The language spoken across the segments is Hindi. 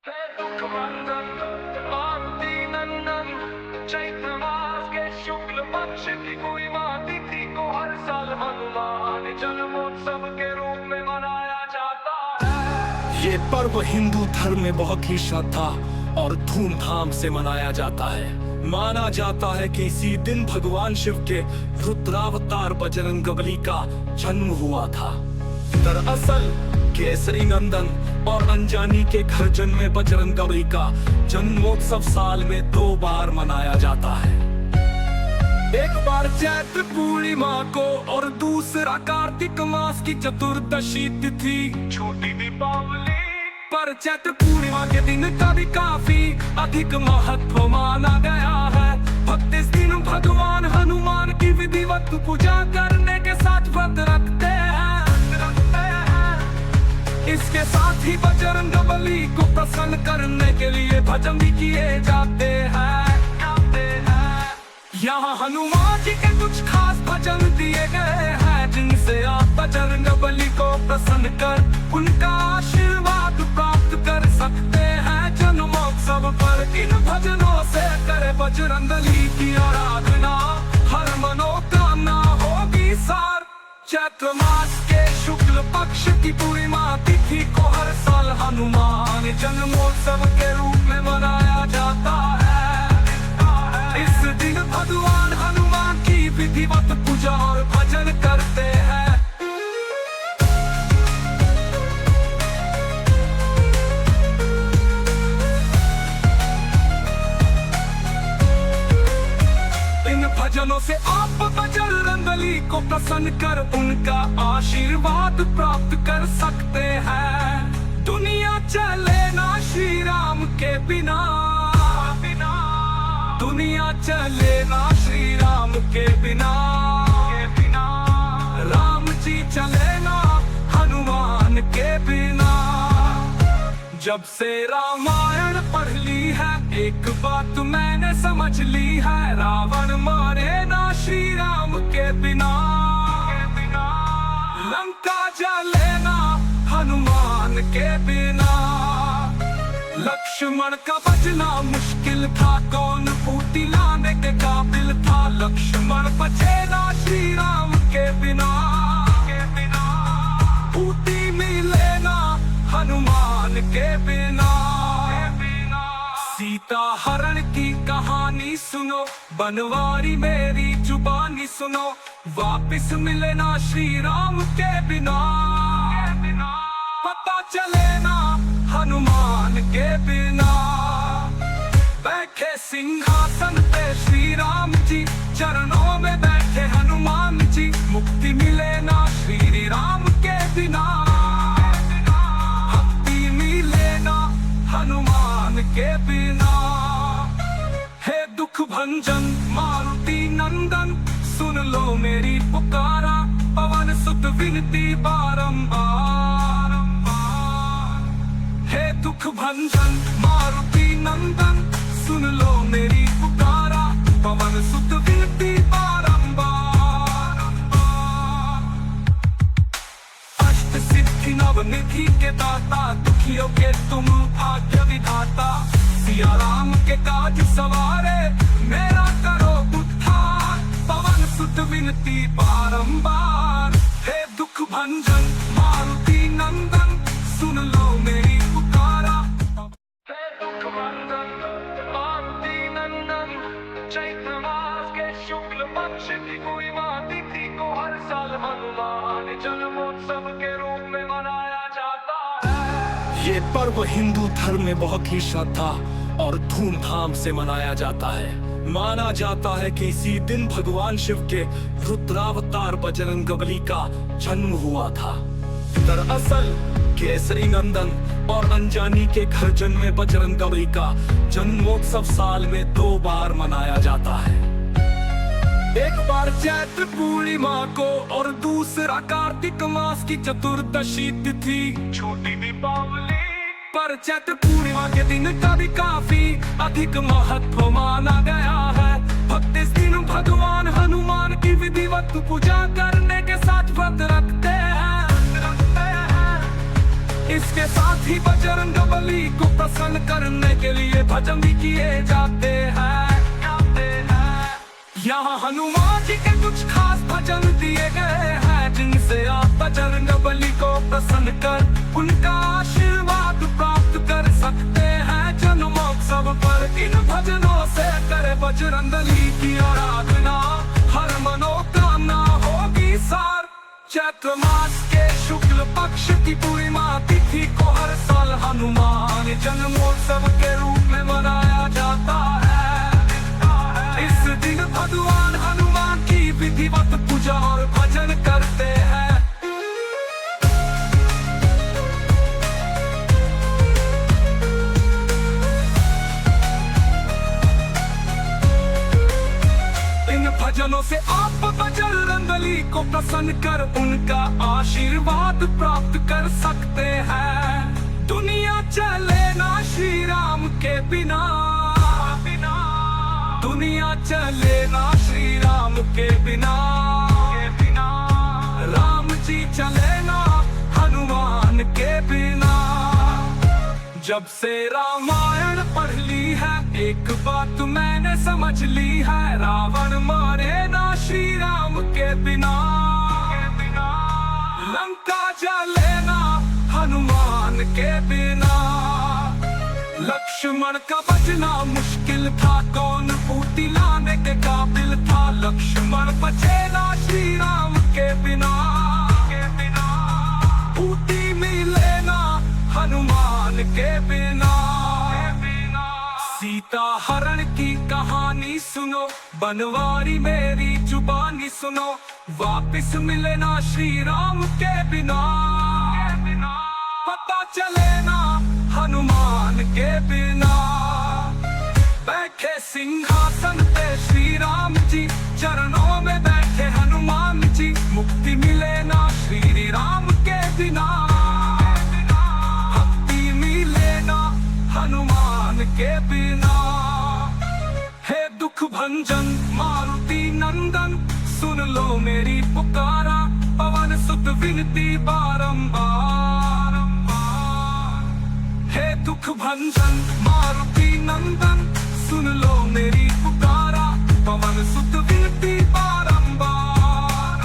दुखमंदन आरती नंदन चैत्र मास के शुक्ल पक्ष की पूर्णिमा तिथि को हर साल हनुमान जन्मोत्सव के रूप में मनाया जाता है। ये पर्व हिंदू धर्म में बहुत ही श्रद्धा और धूमधाम से मनाया जाता है। माना जाता है कि इसी दिन भगवान शिव के रुद्रावतार बजरंगबली का जन्म हुआ था। दरअसल केसरी नंदन और अंजानी के घर जन्मे बजरंगबली का जन्मोत्सव साल में 2 बार मनाया जाता है। एक बार चैत्र पूर्णिमा को और दूसरा कार्तिक मास की चतुर्दशी तिथि छोटी दीपावली पर। चैत्र पूर्णिमा के दिन का भी काफी अधिक महत्व माना गया है। भक्त इस दिन भगवान हनुमान की विधिवत पूजा करने के साथ व्रत रखते हैं। इसके साथ ही बजरंगबली को प्रसन्न करने के लिए भजन भी किए जाते हैं। यहाँ हनुमान जी के कुछ खास भजन दिए गए हैं जिनसे आप बजरंगबली को प्रसन्न कर उनका आशीर्वाद प्राप्त कर सकते हैं। जन्मोत्सव पर इन भजनों से करे बजरंगबली की आराधना, हर मनोकामना होगी सार। चैत्र मास के शुक्ल पक्ष की पूर्णिमा तिथि को हर साल हनुमान जन्मोत्सव के रूप में मनाया जाता है। इस दिन भगवान हनुमान की विधिवत पूजा और भजन करते हैं। इन भजनों से आप बजरंगबली को प्रसन्न कर उनका आशीर्वाद प्राप्त कर सकते हैं। दुनिया चले ना श्री राम के बिना, दुनिया चले ना श्री राम के बिना, राम जी चले ना हनुमान के बिना। जब से रामायण पढ़ ली है एक बात मैंने समझ ली है, रावण मारे ना श्री राम के बिना, लंका जले ना हनुमान के बिना। लक्ष्मण का बचना मुश्किल था, कौन पूती लाने के काबिल था। लक्ष्मण बचे ना श्री राम के बिना, पूती मिले ना हनुमान के बिना। सीता हरण की कहानी सुनो, बनवारी मेरी जुबानी सुनो, वापिस मिले ना श्री राम के बिना, पता चले ना हनुमान के बिना। बैठे सिंहासन पे श्री राम जी, चरणों में बैठे हनुमान जी, मुक्ति मिले ना श्री राम के बिना, भक्ति मिले ना हनुमान के बिना। हे दुख भंजन मारुति नंदन, सुन लो मेरी पुकारा, पवन सुत विनती बारंबार। हे दुख भंजन मारुति नंदन, सुन लो मेरी पुकारा, पवन सुत विनती बारंबार। अष्ट सिद्धि नवनिधि के दाता, दुखियों के तुम भाग्य विधाता। सिया राम के काज सवारे, मेरा करो उद्धार, पवन सुत विनती बारंबार। हे दुख भंजन मारुति नंदन, सुन लो मेरी पुकारा। हे दुखमंदन आरती नंदन चैत्र मास के शुक्ल पक्ष की पूर्णिमा तिथि को हर साल हनुमान जन्मोत्सव के रूप में मनाया जाता है। ये पर्व हिंदू धर्म में बहुत ही श्रद्धा और धूमधाम से मनाया जाता है। माना जाता है कि इसी दिन भगवान शिव के रुद्रावतार बजरंगबली का जन्म हुआ था। दरअसल केसरी नंदन और अंजानी के घर जन्मे बजरंगबली का जन्मोत्सव साल में 2 बार मनाया जाता है। एक बार चैत्र पूर्णिमा को और दूसरा कार्तिक मास की चतुर्दशी तिथि छोटी दीपावली पर। चैत्र पूर्णिमा के दिन का भी काफी अधिक महत्व माना गया है। भक्त इस दिन भगवान हनुमान की विधिवत पूजा करने के साथ व्रत रखते हैं। इसके साथ ही बजरंगबली को प्रसन्न करने के लिए भजन भी किए जाते हैं। यहाँ हनुमान जी के कुछ खास भजन दिए गए हैं, जिनसे आप बजरंगबली को प्रसन्न कर उनका आशीर्वाद प्राप्त कर सकते हैं। जन्मोत्सव पर इन भजनों से करे बजरंगबली की आराधना, हर मनोकामना होगी सार। चैत्र मास के शुक्ल पक्ष की पूर्णिमा तिथि को हर साल हनुमान जन्मोत्सव के रूप में मनाया जाता है। इस दिन भगवान हनुमान की विधिवत पूजा और भजन करते हैं। इन भजनों से आप बजरंगबली को प्रसन्न कर उनका आशीर्वाद प्राप्त कर सकते हैं। दुनिया चले ना श्री राम के बिना, दुनिया चले ना श्री राम के बिना, राम जी चले ना हनुमान के बिना। जब से रामायण पढ़ ली है एक बात मैंने समझ ली है, रावण मारे ना श्री राम के बिना, लंका जले ना हनुमान के बिना। लक्ष्मण का बचना मुश्किल था, कौन पूती लाने के काबिल था, लक्ष्मण बचे ना श्री राम के बिना, पूती मिले ना हनुमान के बिना। सीता हरण की कहानी सुनो, बनवारी मेरी जुबानी सुनो, वापिस मिले ना श्री राम के बिना, पता चले ना हनुमान के बिना। बैठे सिंहासन पे श्री राम जी, चरणों में बैठे हनुमान जी, मुक्ति मिले ना श्री राम के बिना, भक्ति मिले ना हनुमान के बिना। हे दुख भंजन मारुति नंदन, सुन लो मेरी पुकारा, पवन सुत विनती बारंबार। हे दुख भंजन मारुति नंदन, सुन लो मेरी पुकारा, पवन सुत विनती बारंबार।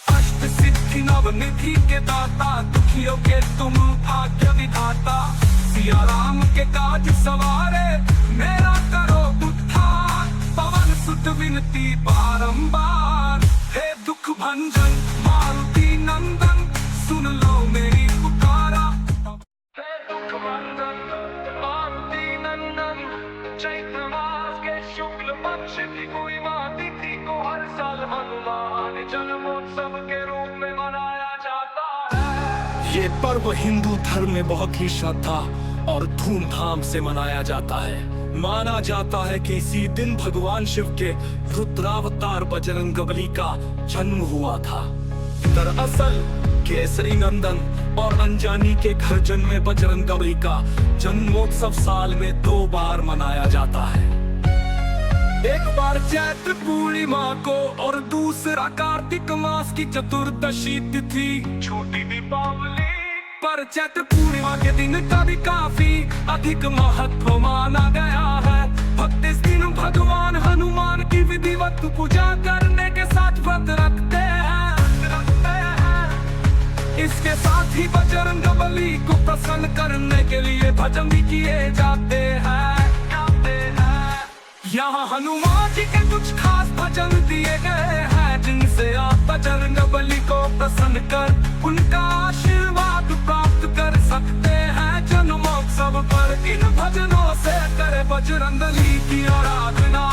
अष्ट सिद्धि नवनिधि के दाता, दुखियों के तुम भाग्य विधाता, सिया राम के काज सवारे, मेरा करो उद्धार, पवन सुत विनती बारंबार। हे दुख भंजन मारुति नंदन, सुन लो मेरी पुकारा। हे दुख भंजन मारुति नंदन, चैत्र मास के शुक्ल पक्ष की पूर्णिमा तिथि को हर साल हनुमान जन्मोत्सव के रूप में मनाया जाता है। ये पर्व हिंदू धर्म में बहुत ही श्रद्धा और धूमधाम से मनाया जाता है। माना जाता है कि इसी दिन भगवान शिव के रुद्रावतार बजरंगबली का जन्म हुआ था। दरअसल केसरी नंदन और अंजानी के घर जन्मे बजरंगबली का जन्मोत्सव साल में 2 बार मनाया जाता है। एक बार चैत्र पूर्णिमा को और दूसरा कार्तिक मास की चतुर्दशी तिथि, छोटी दीपावली पर चैत्र पूर्णिमा के दिन का भी काफी अधिक महत्व माना गया है। भक्त इस दिन भगवान हनुमान की विधिवत पूजा करने के साथ व्रत रखते हैं। इसके साथ ही बजरंगबली को प्रसन्न करने के लिए भजन भी किए जाते हैं। यहाँ हनुमान जी के कुछ खास भजन दिए गए हैं, जिनसे आप बजरंगबली को प्रसन्न कर उनका आशीर्वाद प्राप्त कर सकते हैं। जन्मोत्सव पर इन भजनों से करे बजरंगबली की आराधना,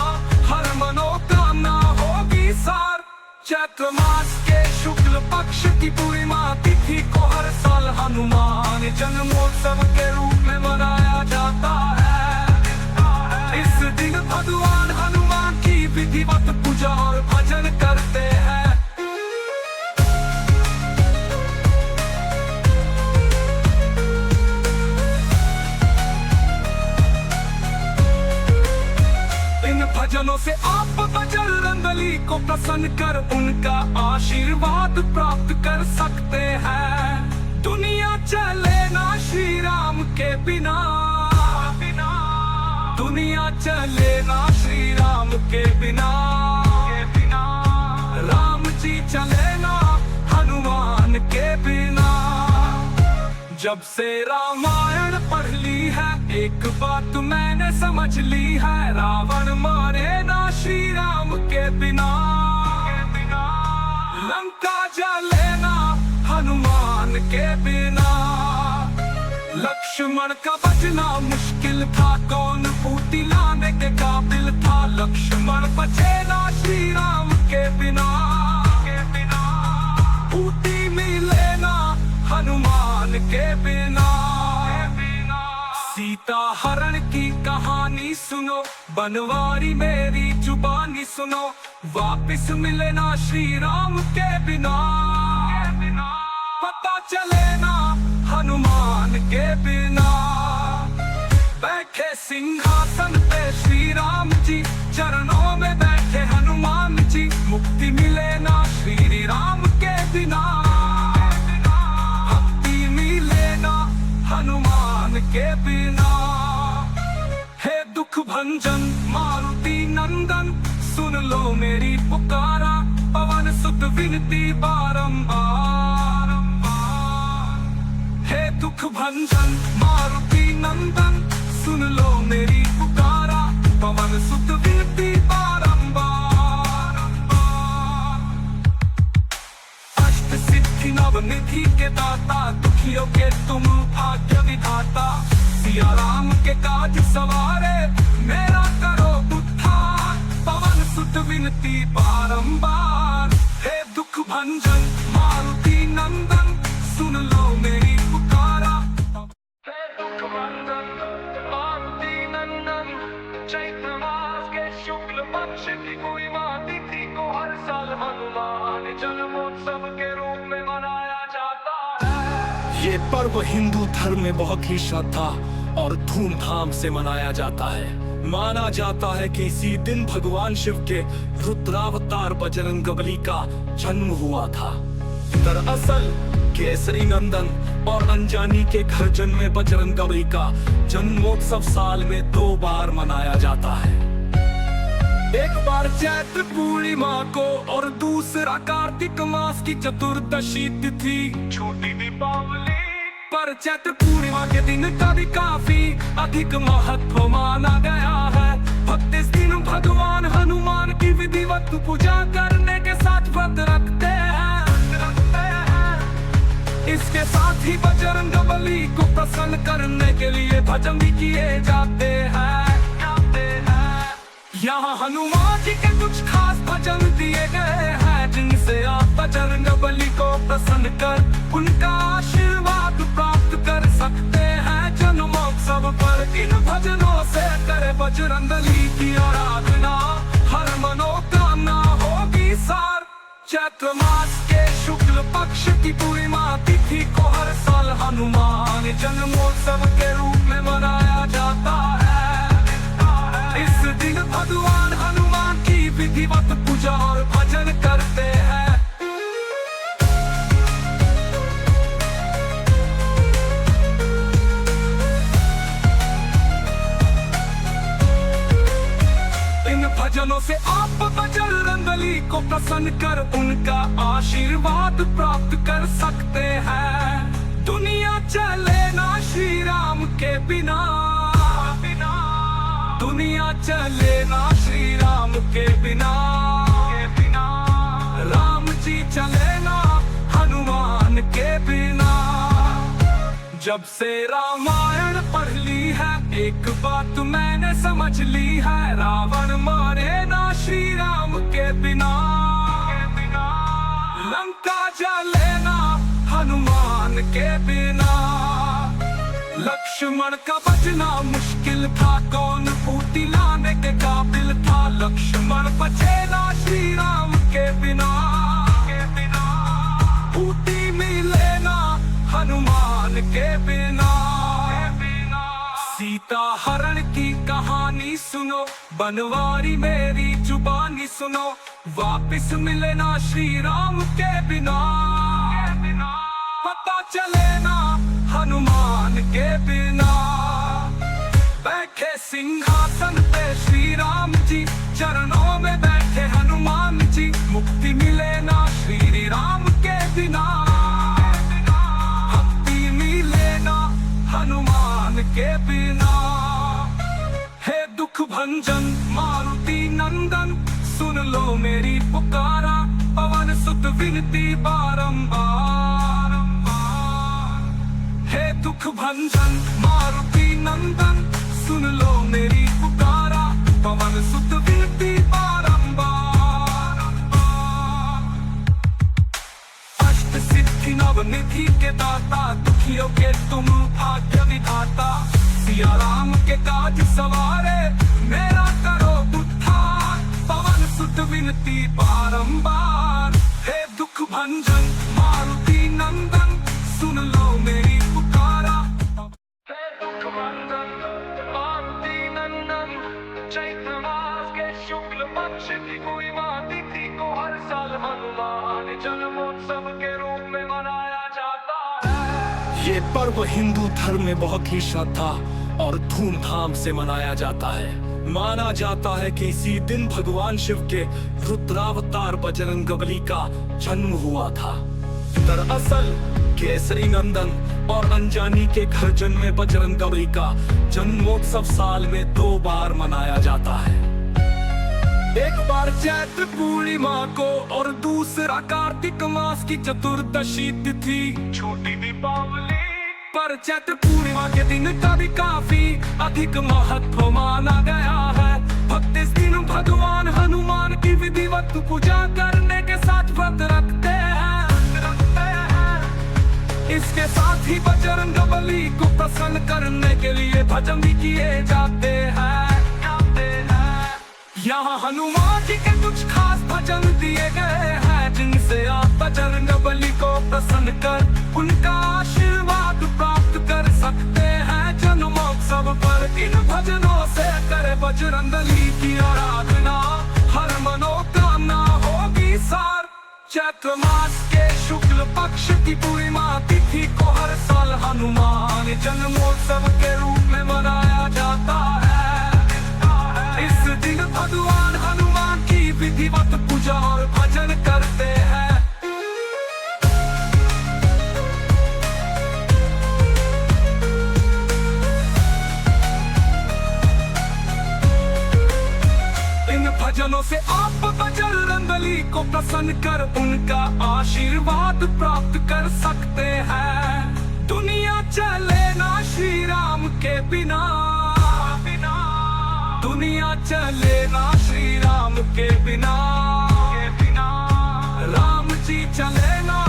हर मनोकामना होगी सार। चैत्र मास के शुक्ल पक्ष की पूर्णिमा तिथि को हर साल हनुमान जन्मोत्सव के रूप में मनाया जाता है। इस दिन भगवान हनुमान की विधिवत पूजा और भजन करते हैं। इन भजन भजनों से आप बजरंगबली को प्रसन्न कर उनका आशीर्वाद प्राप्त कर सकते हैं। दुनिया चले ना श्री राम के बिना, दुनिया चले ना श्री राम के बिना, राम जी चले ना हनुमान के बिना। जब से रामायण पढ़ ली है एक बात मैंने समझ ली है, रावण मारे ना श्री राम के बिना, लंका जले ना हनुमान के बिना। लक्ष्मण का बचना मुश्किल था, कौन पूती लाने के काबिल था, लक्ष्मण बचे ना श्री राम के बिना, पूती मिले ना हनुमान के बिना। सीता हरण की कहानी सुनो, बनवारी मेरी जुबानी सुनो, वापिस मिले ना श्री राम के बिना, पता चले ना हनुमान के बिना। बैठे सिंहासन पे श्री राम जी, चरणों में बैठे हनुमान जी, मुक्ति मिले ना श्री राम के बिना, भक्ति मिले ना हनुमान के बिना। हे दुख भंजन मारुति नंदन, सुन लो मेरी पुकारा, पवन सुत विनती बारंबार। हे दुख भंजन मारुति नंदन, सुन लो मेरी पुकारा, पवन सुत विनती बारंबार। अष्ट सिद्धि नवनिधि के दाता, दुखियों के तुम भाग्य विधाता, सिया राम के काज सवारे, मेरा करो उद्धार, पवन सुत विनती बारंबार। हे दुख भंजन मारुति नंदन, सुन लो मेरी पुकारा। हे दुख भंजन मारुति नंदन, चैत्र मास के शुक्ल पक्ष की पूर्णिमा तिथि को हर साल हनुमान जन्मोत्सव के रूप में मनाया जाता है। ये पर्व हिंदू धर्म में बहुत ही श्रद्धा और धूमधाम से मनाया जाता है। माना जाता है कि इसी दिन भगवान शिव के रुद्रावतार बजरंगबली का जन्म हुआ था। दरअसल केसरी नंदन और अंजानी के घर जन्मे बजरंगबली का जन्मोत्सव साल में 2 बार मनाया जाता है। एक बार चैत्र पूर्णिमा को और दूसरा कार्तिक मास की चतुर्दशी तिथि, छोटी दीपावली पर चैत्र पूर्णिमा के दिन का भी काफी अधिक महत्व माना गया है। भक्त इस दिन भगवान हनुमान की विधिवत पूजा करने के साथ व्रत रखते हैं। इसके साथ ही बजरंगबली को प्रसन्न करने के लिए भजन भी किए जाते हैं। यहाँ हनुमान जी के कुछ खास भजन दिए गए हैं, जिनसे आप बजरंगबली को प्रसन्न कर उनका आशीर्वाद प्राप्त कर सकते हैं। जन्मोत्सव पर इन भजनों से करे बजरंगबली की आराधना, हर मनोकामना होगी सार। चैत्र मास के शुक्ल पक्ष की पूर्णिमा तिथि को हर साल हनुमान जन्मोत्सव के रूप में मनाया जाता है। इस दिन भगवान हनुमान की विधिवत पूजा और भजन करते हैं। इन भजनों से आप बजरंगबली को प्रसन्न कर उनका आशीर्वाद प्राप्त कर सकते हैं। दुनिया चले ना श्री राम के बिना, दुनिया चले ना श्री राम के बिना, राम जी चले ना हनुमान के बिना। जब से रामायण पढ़ ली है एक बात मैंने समझ ली है, रावण मारे ना श्री राम के बिना, लंका जले ना हनुमान के बिना। लक्ष्मण का बचना मुश्किल था, कौन पूती लाने के काबिल था, लक्ष्मण बचे ना श्री राम के बिना, पूती मिले ना हनुमान के बिना। सीता हरण की कहानी सुनो, बनवारी मेरी जुबानी सुनो, वापिस मिले ना श्री राम के बिना, पता चले ना हनुमान के बिना। बैठे सिंहासन पे श्री राम जी, चरणों में बैठे हनुमान जी, मुक्ति मिले ना श्री राम के बिना, भक्ति मिले ना हनुमान के बिना। हे दुख भंजन मारुति नंदन, सुन लो मेरी पुकारा, पवन सुत विनती बारंबार। हे दुख भंजन मारुति नंदन, सुन लो मेरी पुकारा, पवन सुत विनती बारंबार। अष्ट सिद्धि नवनिधि के दाता, दुखियों के तुम भाग्य विधाता, सिया राम के काज सवारे, मेरा करो उद्धार, पवन सुत विनती बारंबार। हे दुख भंजन मारुति नंदन, सुन लो मेरी पुकारा। हे दुख भंजन मारुति नंदन, चैत्र मास के शुक्ल पक्ष की पूर्णिमा तिथि को हर साल हनुमान जन्मोत्सव के रूप में मनाया जाता है। ये पर्व हिंदू धर्म में बहुत ही श्रद्धा और धूमधाम से मनाया जाता है। माना जाता है कि इसी दिन भगवान शिव के रुद्रावतार बजरंगबली का जन्म हुआ था। दरअसल केसरी नंदन और अंजानी के घर जन्मे बजरंगबली का जन्मोत्सव साल में 2 बार मनाया जाता है। एक बार चैत्र पूर्णिमा को और दूसरा कार्तिक मास की चतुर्दशी तिथि, छोटी दीपावली पर चैत्र पूर्णिमा के दिन का भी काफी अधिक महत्व माना गया है। भक्त इस दिन भगवान हनुमान की विधिवत पूजा करने के साथ व्रत रखते हैं। इसके साथ ही बजरंगबली को प्रसन्न करने के लिए भजन भी किए जाते हैं। यहाँ हनुमान जी के कुछ खास भजन दिए गए हैं, जिनसे आप बजरंगबली को प्रसन्न कर उनका आशीर्वाद प्राप्त कर सकते हैं। जन्मोत्सव पर इन भजनों से करे बजरंगबली की आराधना, हर मनोकामना होगी सार। चैत्र मास के शुक्ल पक्ष की पूर्णिमा तिथि को हर साल हनुमान जन्मोत्सव के रूप में मनाया जाता है। इस दिन भगवान हनुमान की विधिवत पूजा और भजन करते हैं। इन भजनों से आप बजरंगबली को प्रसन्न कर उनका आशीर्वाद प्राप्त कर सकते हैं। दुनिया चले ना श्री राम के बिना, दुनिया चले ना श्री राम के बिना, राम जी चले ना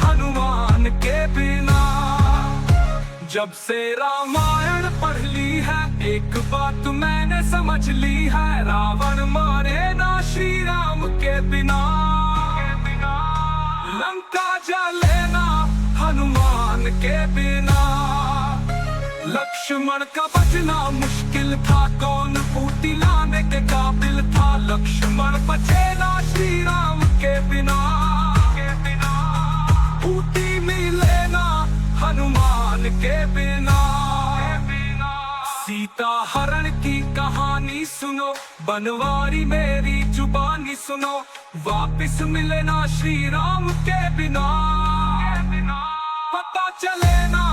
हनुमान के बिना। जब से रामायण पढ़ ली है, एक बात मैंने समझ ली है, रावण मारे ना श्री राम के बिना, लंका जले ना हनुमान के बिना। लक्ष्मण का बचना मुश्किल था, कौन बूटी लाने के काबिल था, लक्ष्मण बचे ना श्री राम के बिना, बूटी मिले ना हनुमान के बिना। सीता हरण की कहानी सुनो, बनवारी मेरी जुबानी सुनो, वापिस मिले ना श्री राम के बिना, पता चले ना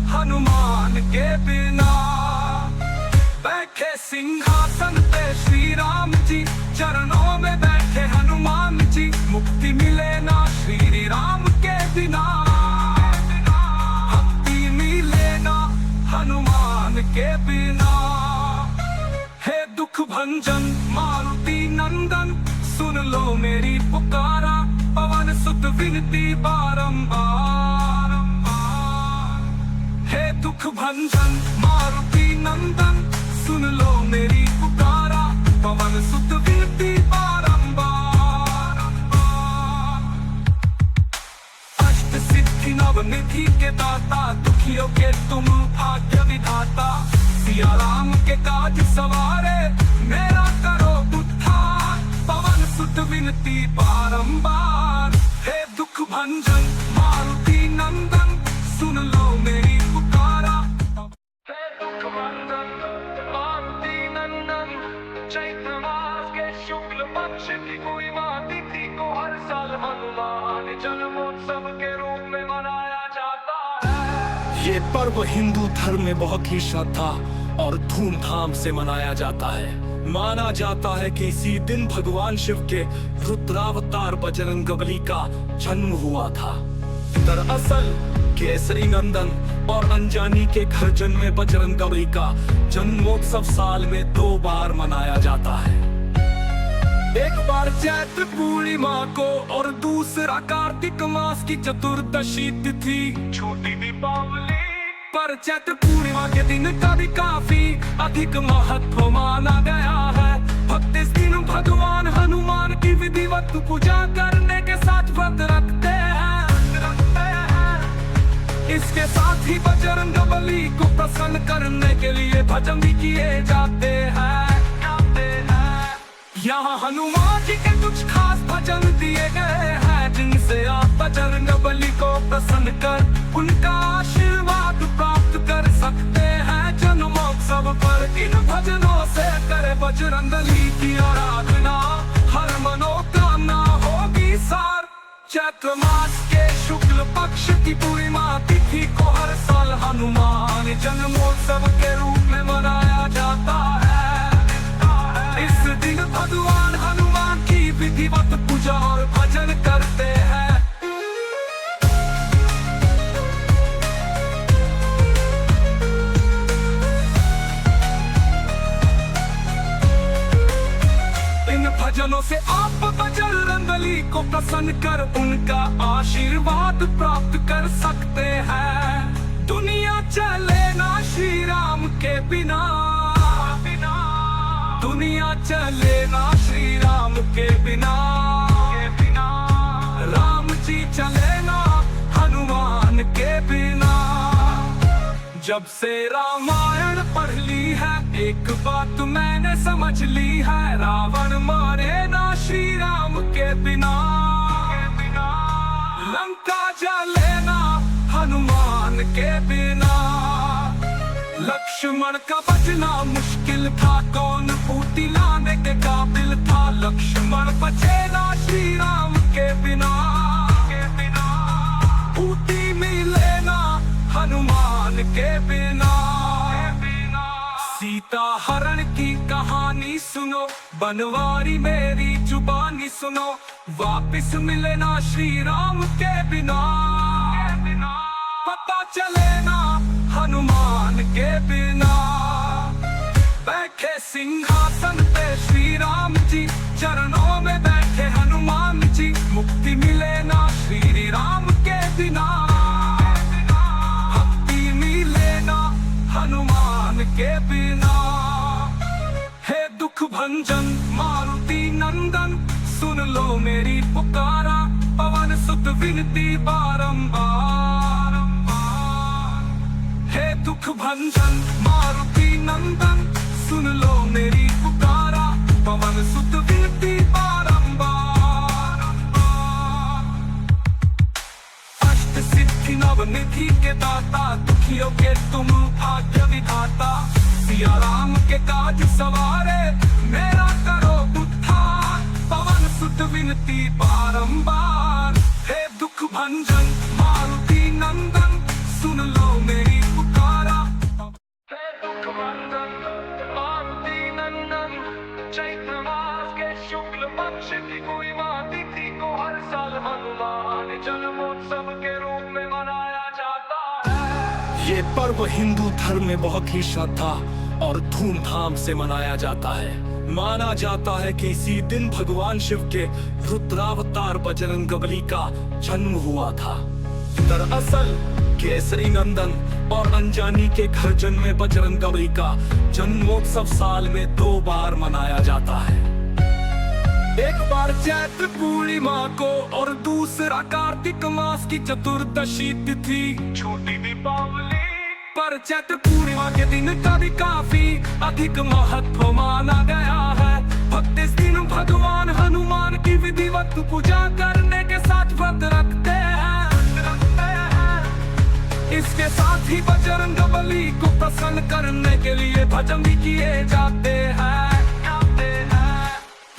हनुमान के बिना। बैठे सिंहासन पे श्री राम जी, चरणों में बैठे हनुमान जी, मुक्ति मिले ना श्री राम के बिना, भक्ति मिले ना हनुमान के बिना। हे दुख भंजन मारुति नंदन, सुन लो मेरी पुकारा, पवन सुत विनती बारंबार। हे दुख भंजन मारुति नंदन, सुन लो मेरी पुकारा, पवन सुत विनती बारंबार। अष्ट सिद्धि नवनिधि के दाता, दुखियों के तुम भाग्य विधाता, सिया राम के काज सवारे मेरा करो उद्धार। पवन सुत विनती बारंबार, हे दुख भंजन मारुति नंदन सुन लो मेरी पुकारा। हे दुख भंजन मारुति नंदन, चैत्र मास के शुक्ल पक्ष की पूर्णिमा तिथि को हर साल हनुमान जन्मोत्सव के रूप में मनाया जाता है। ये पर्व हिंदू धर्म में बहुत ही श्रद्धा और धूमधाम से मनाया जाता है। माना जाता है कि इसी दिन भगवान शिव के रुद्रावतार बजरंगबली का जन्म हुआ था। दरअसल केसरी नंदन और अंजानी के घर जन्मे बजरंगबली का जन्मोत्सव साल में 2 बार मनाया जाता है। एक बार चैत्र पूर्णिमा को और दूसरा कार्तिक मास की चतुर्दशी तिथि छोटी दीपावली पर चैत्र पूर्णिमा के दिन का भी काफी अधिक महत्व माना गया है। भक्त इस दिन भगवान हनुमान की विधिवत पूजा करने के साथ व्रत रखते हैं। इसके साथ ही बजरंगबली को प्रसन्न करने के लिए भजन भी किए जाते हैं। यहाँ हनुमान जी के कुछ खास भजन दिए गए हैं, जिनसे आप बजरंगबली को प्रसन्न कर उनका आशीर्वाद प्राप्त कर सकते हैं। जन्मोत्सव पर इन भजनों से करे बजरंगबली की आराधना, हर मनोकामना होगी सार। चैत्र मास के शुक्ल पक्ष की पूर्णिमा तिथि को हर साल हनुमान जन्मोत्सव के रूप में मनाया जाता है। इस दिन भगवान हनुमान की विधिवत पूजा और भजन करते हैं। इन भजनों से आप बजरंगबली को प्रसन्न कर उनका आशीर्वाद प्राप्त कर सकते हैं। दुनिया चले ना श्री राम के बिना, दुनिया चले ना श्री राम के बिना, राम जी चले ना हनुमान के बिना। जब से रामायण पढ़ ली है एक बात मैंने समझ ली है, रावण मारे ना श्री राम के बिना, लंका जले ना हनुमान के बिना। लक्ष्मण का बचना मुश्किल था, कौन पूती लाने के काबिल था। लक्ष्मण बचे ना श्री राम के बिना, पूती मिले ना हनुमान के बिना। सीता हरण की कहानी सुनो, बनवारी मेरी जुबानी सुनो, वापिस मिले ना श्री राम के बिना, पता चले ना हनुमान के बिना। बैठे सिंहासन पे श्री राम जी, चरणों में बैठे हनुमान जी, मुक्ति मिले ना श्री राम के बिना, भक्ति मिले ना हनुमान के बिना। हे दुख भंजन मारुति नंदन सुन लो मेरी पुकारा, पवन सुत विनती बारंबार। हे दुख भंजन मारुति नंदन सुन लो मेरी पुकारा, पवन सुत विनती बारंबार। अष्ट सिद्धि नवनिधि के दाता, दुखियों के तुम भाग्य विधाता। सिया राम के काज सवारे मेरा करो उद्धार। पवन सुत विनती बारंबार, हे दुख भंजन मारुति नंदन सुन लो मेरी पुकारा। हे दुख भंजन मारुति नंदन, चैत्र मास के शुक्ल पक्ष की पूर्णिमा तिथि को हर साल हनुमान जन्मोत्सव के रूप में मनाया जाता है। ये पर्व हिंदू धर्म में बहुत ही श्रद्धा और धूमधाम से मनाया जाता है। माना जाता है कि इसी दिन भगवान शिव के रुद्रावतार बजरंगबली का जन्म हुआ था। दरअसल केसरी नंदन और अंजानी के घर जन्मे बजरंगबली का जन्मोत्सव साल में 2 बार मनाया जाता है। एक बार चैत्र पूर्णिमा को और दूसरा कार्तिक मास की चतुर्दशी तिथि छोटी दीपावली पर चैत्र पूर्णिमा के दिन का भी काफी अधिक महत्व माना गया है। भक्त इस दिन भगवान हनुमान की विधिवत पूजा करने के साथ व्रत रखते हैं। इसके साथ ही बजरंग बली को प्रसन्न करने के लिए भजन भी किए जाते हैं।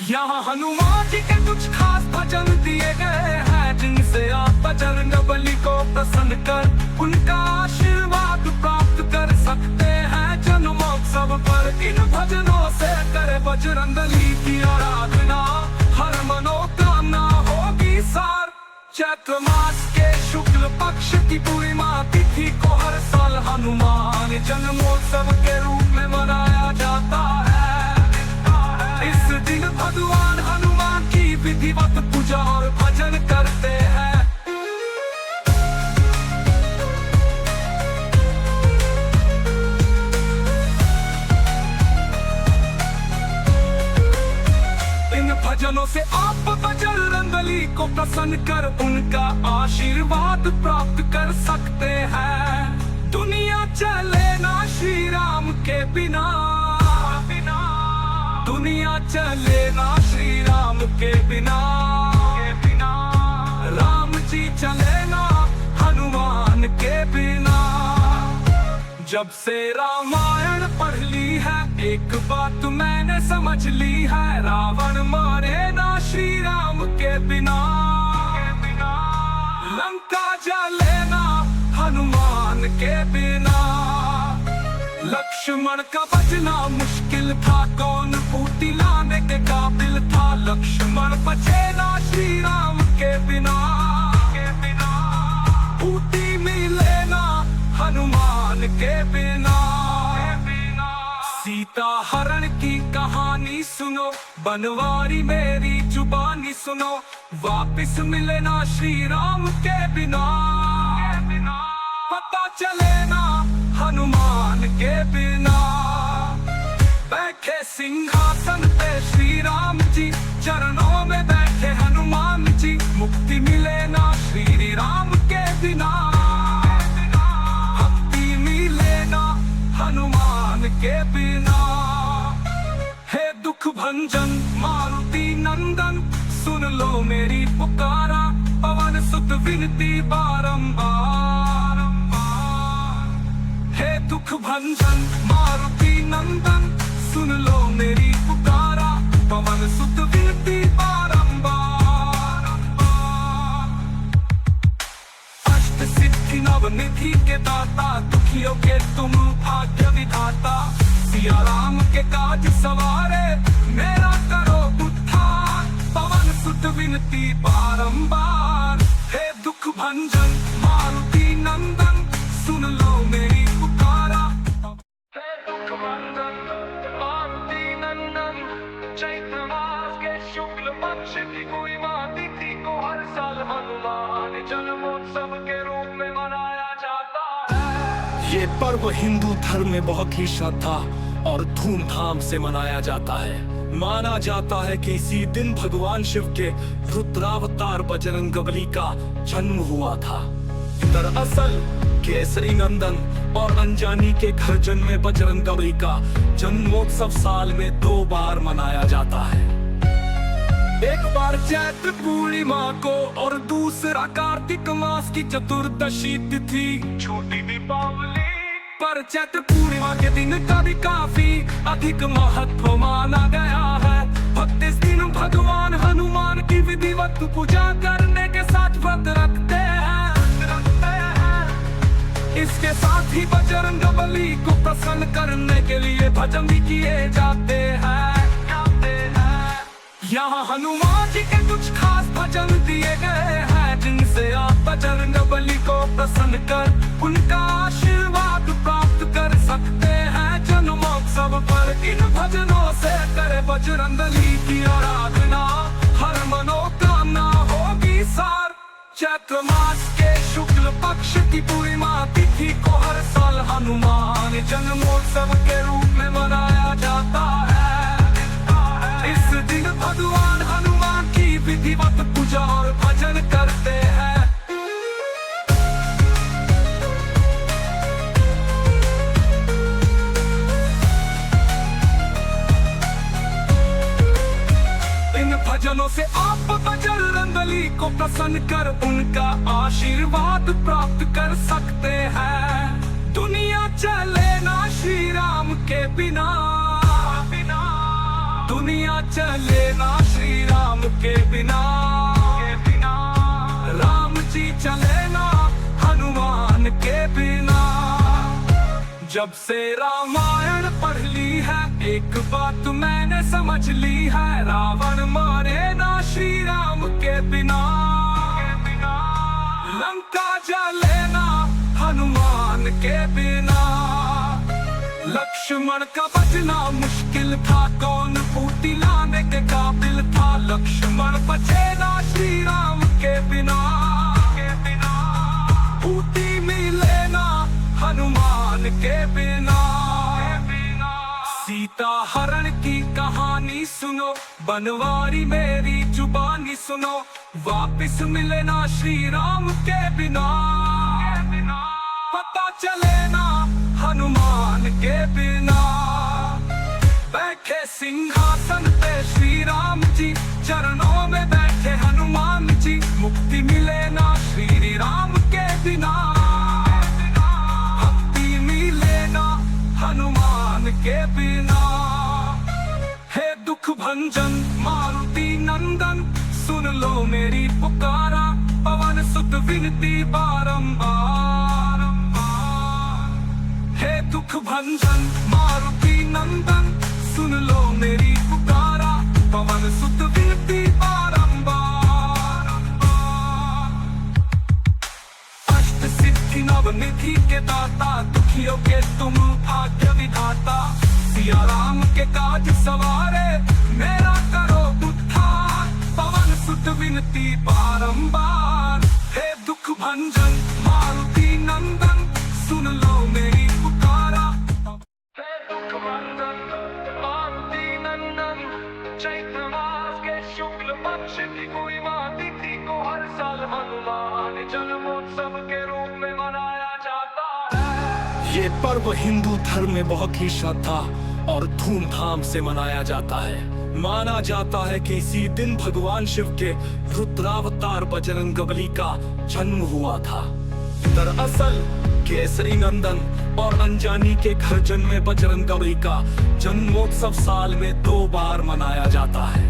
यहाँ हनुमान जी के कुछ खास भजन दिए गए हैं, जिनसे आप बजरंग बली को प्रसन्न कर उनका आशीर्वाद प्राप्त कर सकते हैं। जन्मोत्सव पर इन भजनों से करे बजरंग बली की आराधना, हर मनोकामना होगी सार। चैत्र मास के शुक्ल पक्ष की पूर्णिमा तिथि को हर साल हनुमान जन्मोत्सव के रूप में मनाया जाता है। इस दिन भगवान हनुमान की विधिवत पूजा और भजन करते हैं। इन भजनों से आप बजरंग बली को प्रसन्न कर उनका आशीर्वाद प्राप्त कर सकते हैं। दुनिया चले ना श्री राम के बिना, दुनिया चले ना श्री राम के बिना, राम जी चले ना हनुमान के बिना। जब से रामायण पढ़ ली है एक बात मैंने समझ ली है, रावण मारे ना श्री राम के बिना, लंका जले ना हनुमान के बिना। लक्ष्मण का बचना मुश्किल था, कौन बूटी लाने के काबिल था। लक्ष्मण बचे ना श्री राम के बिना, बूटी मिले ना हनुमान के बिना। सीता हरण की कहानी सुनो, बनवारी मेरी जुबानी सुनो, वापिस मिले ना श्री राम के बिना, पता चले ना हनुमान के बिना। बैठे सिंहासन पे श्री राम जी, चरणों में बैठे हनुमान जी, मुक्ति मिले ना श्री राम के बिना, भक्ति मिले ना हनुमान के बिना। हे दुख भंजन मारुति नंदन, सुन लो मेरी पुकारा, पवन सुत विनती बारंबार। हे दुख भंजन मारुति नंदन, सुन लो मेरी पुकारा, पवन सुत विनती बारंबार। अष्ट सिद्धि नवनिधि के दाता, दुखियों के तुम भाग्य विधाता। सिया राम के काज सवारे, मेरा करो उद्धार, पवन सुत विनती बारंबार। हे दुख भंजन मारुति नंदन, सुन लो मेरी पुकारा। हे दुख भंजन मारुति नंदन, चैत्र मास के शुक्ल पक्ष की पूर्णिमा तिथि को हर साल हनुमान जन्मोत्सव के रूप में मनाया जाता है। ये पर्व हिंदू धर्म में बहुत ही श्रद्धा और धूमधाम से मनाया जाता है। माना जाता है कि इसी दिन भगवान शिव के रुद्रावतार बजरंगबली का जन्म हुआ था। दरअसल केसरी नंदन और अंजानी के घर जन्मे बजरंगबली का जन्मोत्सव साल में 2 बार मनाया जाता है। एक बार चैत्र पूर्णिमा को और दूसरा कार्तिक मास की चतुर्दशी तिथि, छोटी दीपावली पर चैत्र पूर्णिमा के दिन का भी काफी अधिक महत्व माना गया है। भक्त इस दिन भगवान हनुमान की विधिवत पूजा करने के साथ व्रत रखते हैं। इसके साथ ही बजरंग बली को प्रसन्न करने के लिए भजन भी किए जाते हैं। यहाँ हनुमान जी के कुछ खास भजन दिए गए हैं, जिनसे आप बजरंग बली को प्रसन्न कर उनका आशीर्वाद प्राप्त कर सकते हैं। जन्मोत्सव पर इन भजनों से करे बजरंग बली की आराधना, हर मनोकामना होगी सार। चैत्र मास के शुक्ल पक्ष की पूर्णिमा तिथि को हर साल हनुमान जन्मोत्सव के रूप में मनाया जाता है। इस दिन भगवान हनुमान की विधिवत पूजा और भजन करते हैं। भजनों से आप बजरंगबली को प्रसन्न कर उनका आशीर्वाद प्राप्त कर सकते हैं। दुनिया चले ना श्री राम के बिना, दुनिया चले ना श्री राम के बिना, राम जी चले ना हनुमान के बिना। जब से रामायण पढ़ ली है एक बात मैंने समझ ली है, रावण मारे ना श्री राम के बिना, लंका जले ना हनुमान के बिना। लक्ष्मण का बचना मुश्किल था, कौन बूटी लाने के काबिल था, लक्ष्मण बचे ना श्री राम के बिना, बूटी मिले ना हनुमान के बिना। सीता हरण की कहानी सुनो, बनवारी मेरी जुबानी सुनो, वापिस मिले ना श्री राम के बिना, पता चले ना हनुमान के बिना। बैठे सिंहासन पे श्री राम जी, चरणों में बैठे हनुमान जी, मुक्ति मिले ना श्री राम के बिना, भक्ति मिले ना हनुमान के बिना। हे दुख भंजन मारुति नंदन, सुन लो मेरी पुकारा, पवन सुत विनती बारंबार। हे दुख भंजन मारुति नंदन, सुन लो मेरी पुकारा, पवन सुत विनती बारंबार। अष्ट सिद्धि नवनिधि के दाता, दुखियों के तुम भाग्य विधाता, सिया राम के काज सवारे, मेरा करो उद्धार, पवन सुत विनती बारंबार। हे दुख भंजन मारुति नंदन, सुन लो मेरी पुकारा। हे दुख भंजन मारुति नंदन, चैत्र मास के शुक्ल पक्ष की पूर्णिमा तिथि को हर साल हनुमान जन्मोत्सव के रूप में मनाया जाता है। ये पर्व हिंदू धर्म में बहुत ही श्रद्धा और धूमधाम से मनाया जाता है। माना जाता है कि इसी दिन भगवान शिव के रुद्रावतार बजरंगबली का जन्म हुआ था। दरअसल केसरी नंदन और अंजानी के घर जन्मे बजरंगबली का जन्मोत्सव साल में 2 बार मनाया जाता है।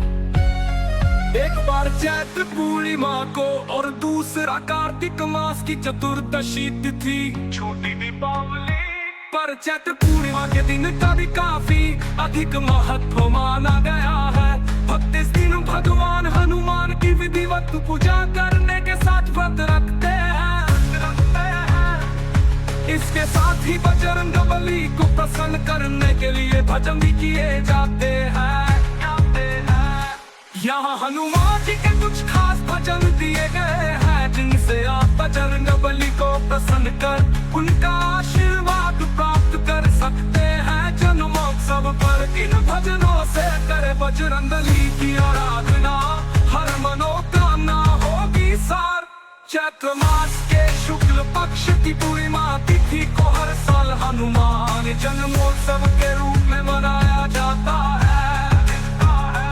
एक बार चैत्र पूर्णिमा को और दूसरा कार्तिक मास की चतुर्दशी तिथि, छोटी दीपावली पर चैत्र पूर्णिमा के दिन का भी काफी अधिक महत्व माना गया है। भक्त इस दिन भगवान हनुमान की विधिवत पूजा करने के साथ व्रत रखते हैं। इसके साथ ही बजरंगबली को प्रसन्न करने के लिए भजन भी किए जाते हैं। यहाँ हनुमान जी के कुछ खास भजन दिए गए हैं, जिनसे आप बजरंगबली को प्रसन्न कर उनका आशीर्वाद प्राप्त कर सकते हैं। जन्मोत्सव पर इन भजनों से करे बजरंगबली की आराधना, हर मनोकामना होगी सार। चैत्र मास के शुक्ल पक्ष की पूर्णिमा तिथि को हर साल हनुमान जन्मोत्सव के रूप में मनाया जाता है।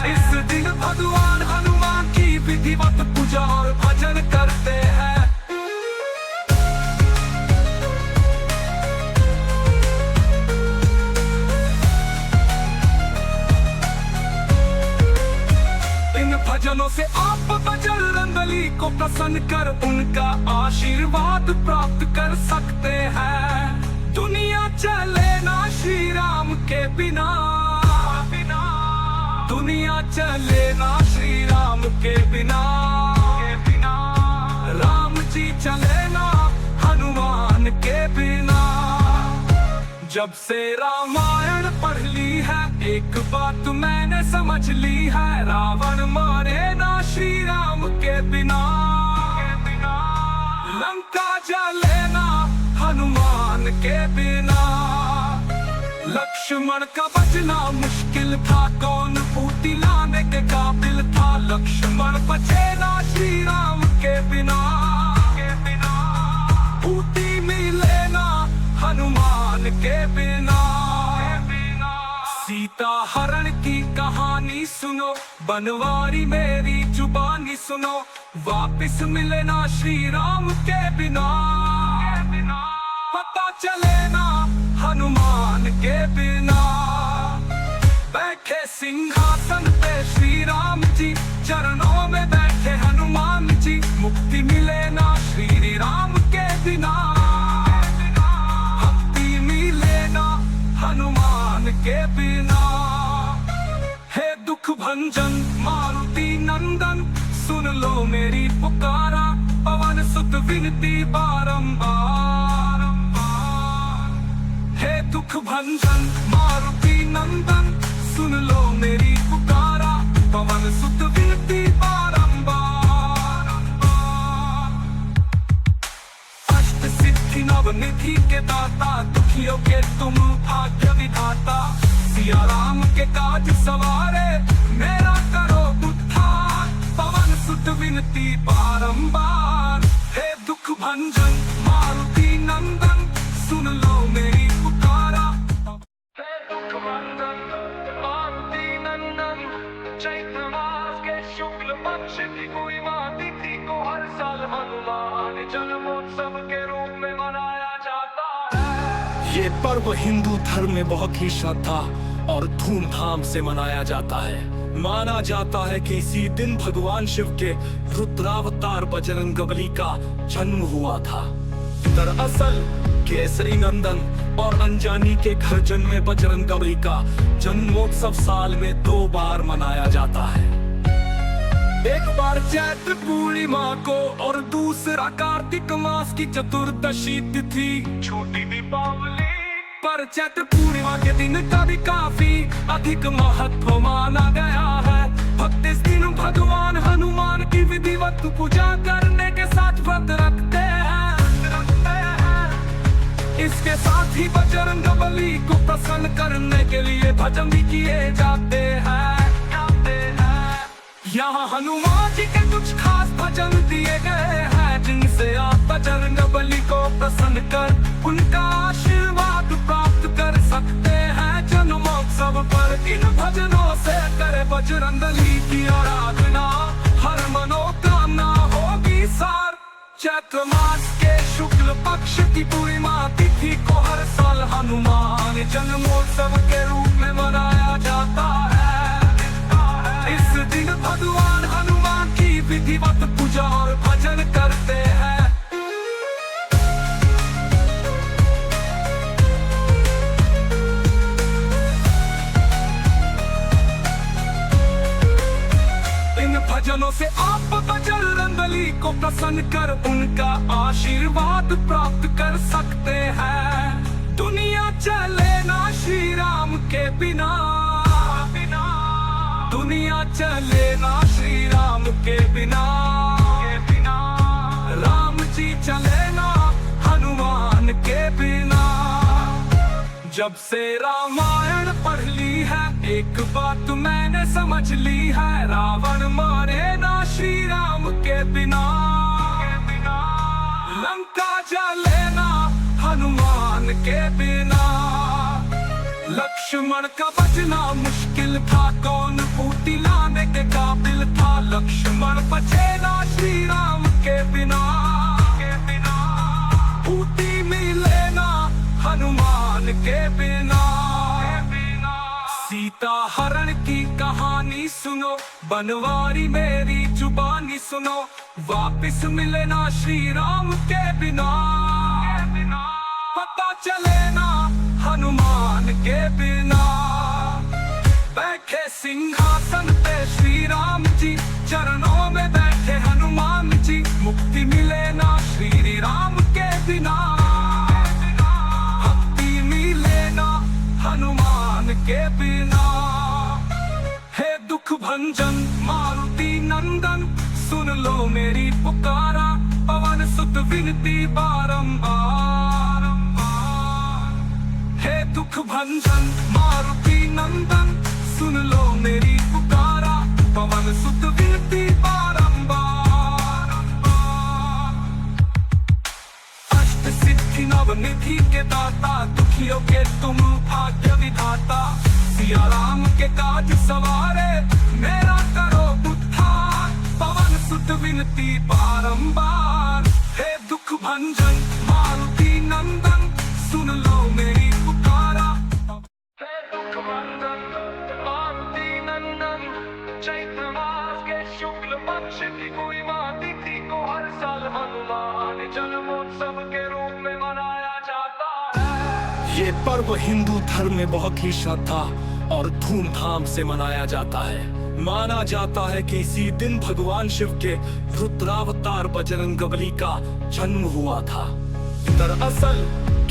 इस दिन भगवान हनुमान की विधिवत पूजा और भजन करते हैं। इन भजनों से आप बजरंगबली को प्रसन्न कर उनका आशीर्वाद प्राप्त कर सकते हैं। दुनिया चले ना श्री राम के बिना, दुनिया चले ना श्री राम के बिना, राम जी चले ना हनुमान के बिना। जब से रामायण पढ़ ली है एक बात मैंने समझ ली है, रावण मारे ना श्री राम के बिना, लंका जले ना हनुमान के बिना। लक्ष्मण का बचना मुश्किल था, कौन बूटी लाने के काबिल था, लक्ष्मण बचे ना श्री राम के बिना, बूटी मिले ना हनुमान के बिना। सीता हरण की कहानी सुनो, बनवारी मेरी जुबानी सुनो, वापिस मिले ना श्री राम के बिना, पता चले ना हनुमान के बिना। बैठे सिंहासन पे श्री राम जी, चरणों में बैठे हनुमान जी, मुक्ति मिले ना श्री राम के बिना, भक्ति मिले ना हनुमान के बिना। हे दुख भंजन मारुति नंदन, सुन लो मेरी पुकारा, पवन सुत विनती बारंबार। हे दुख भंजन मारुति नंदन, सुन लो मेरी पुकारा, पवन सुत विनती बारंबार। अष्ट सिद्धि नवनिधि के दाता, दुखियों के तुम भाग्य विधाता, सिया राम के काज सवारे, मेरा करो उद्धार, पवन सुत विनती बारंबार। हे दुख भंजन मारुति नंदन, सुन लो मेरी पुकारा। हे दुख भंजन मारुति नंदन, चैत्र मास के शुक्ल पक्ष की पूर्णिमा तिथि को हर साल हनुमान जन्मोत्सव के रूप में मनाया जाता है। ये पर्व हिंदू धर्म में बहुत ही श्रद्धा और धूमधाम से मनाया जाता है। माना जाता है कि इसी दिन भगवान शिव के रुद्रावतार बजरंगबली का जन्म हुआ था। दरअसल केसरी नंदन और अंजानी के घर जन्मे बजरंगबली का जन्मोत्सव साल में 2 बार मनाया जाता है। एक बार चैत्र पूर्णिमा को और दूसरा कार्तिक मास की चतुर्दशी तिथि, छोटी दीपावली पर चैत्र पूर्णिमा के दिन का भी काफी अधिक महत्व माना गया है। भक्त इस दिन भगवान हनुमान की विधिवत पूजा करने के साथ व्रत रखते हैं। इसके साथ ही बजरंगबली को प्रसन्न करने के लिए भजन भी किए जाते हैं। यहाँ हनुमान जी के कुछ खास भजन दिए गए हैं, जिनसे आप बजरंगबली को प्रसन्न कर उनका आशीर्वाद प्राप्त कर सकते हैं। जन्मोत्सव पर इन भजनों से करे बजरंगबली की आराधना, हर मनोकामना होगी सार। चैत्र मास के शुक्ल पक्ष की पूर्णिमा तिथि को हर साल हनुमान जन्मोत्सव के रूप में मनाया जाता है। इस दिन भगवान हनुमान की विधिवत पूजा और भजन करते हैं। इन भजनों से आप बजरंगबली को प्रसन्न कर उनका आशीर्वाद प्राप्त कर सकते हैं। दुनिया चले ना श्री राम के बिना, दुनिया चले ना श्री राम के बिना, राम जी चले ना हनुमान के बिना। जब से रामायण पढ़ ली है, एक बात मैंने समझ ली है, रावण मारे ना श्री राम के बिना, लंका जले ना हनुमान के बिना। लक्ष्मण का बचना मुश्किल था, कौन ऊटी लाने के काबिल था, लक्ष्मण बचे ना श्री राम के बिना, ऊटी मिले ना हनुमान के बिना। सीता हरण की कहानी सुनो, बनवारी मेरी जुबानी सुनो, वापिस मिले ना श्री राम के बिना, पता चले ना हनुमान के बिना। बैठे सिंहासन पे श्री राम जी, चरणों में बैठे हनुमान जी, मुक्ति मिले ना श्री राम के बिना, भक्ति मिले ना हनुमान के बिना। हे दुख भंजन मारुति नंदन, सुन लो मेरी पुकारा, पवन सुत विनती बारंबार। हे दुख भंजन मारुति नंदन, सुन लो मेरी पुकारा, पवन सुत विनती बारंबार। अष्ट सिद्धि नवनिधि के दाता, दुखियों के तुम भाग्य विधाता, सिया राम के काज सवारे, जन्मोत्सव के रूप में मनाया जाता है। ये पर्व हिंदू धर्म में बहुत ही श्रद्धा और धूमधाम से मनाया जाता है। माना जाता है कि इसी दिन भगवान शिव के रुद्रावतार बजरंगबली का जन्म हुआ था। दरअसल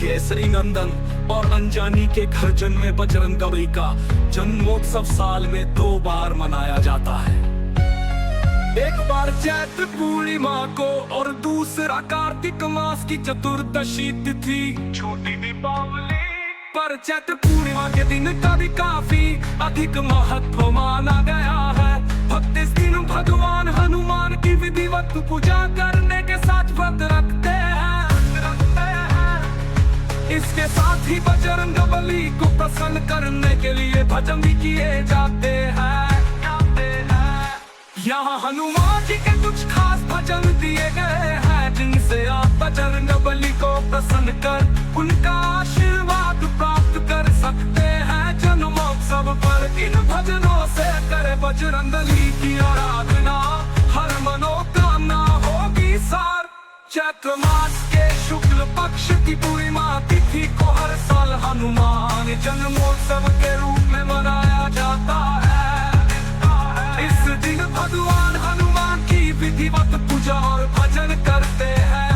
केसरी नंदन और अंजानी के घर जन्मे बजरंगबली का जन्मोत्सव साल में 2 बार मनाया जाता है। एक बार चैत्र पूर्णिमा को और दूसरा कार्तिक मास की चतुर्दशी तिथि छोटी दीपावली पर चैत्र पूर्णिमा के दिन का भी काफी अधिक महत्व माना गया है। भक्त इस दिन भगवान हनुमान की विधिवत पूजा करने के साथ व्रत रखते हैं। इसके साथ ही बजरंगबली को प्रसन्न करने के लिए भजन भी किए जाते हैं। यहाँ हनुमान जी के कुछ खास भजन दिए गए हैं, जिनसे आप बजरंगबली को प्रसन्न कर उनका आशीर्वाद प्राप्त कर सकते हैं। जन्मोत्सव पर इन भजनों से करे बजरंगबली की आराधना, हर मनोकामना होगी सार। चैत्र मास के शुक्ल पक्ष की पूर्णिमा तिथि को हर साल हनुमान जन्मोत्सव के रूप में मनाया जाता है। इस दिन भगवान हनुमान की विधिवत पूजा और भजन करते हैं।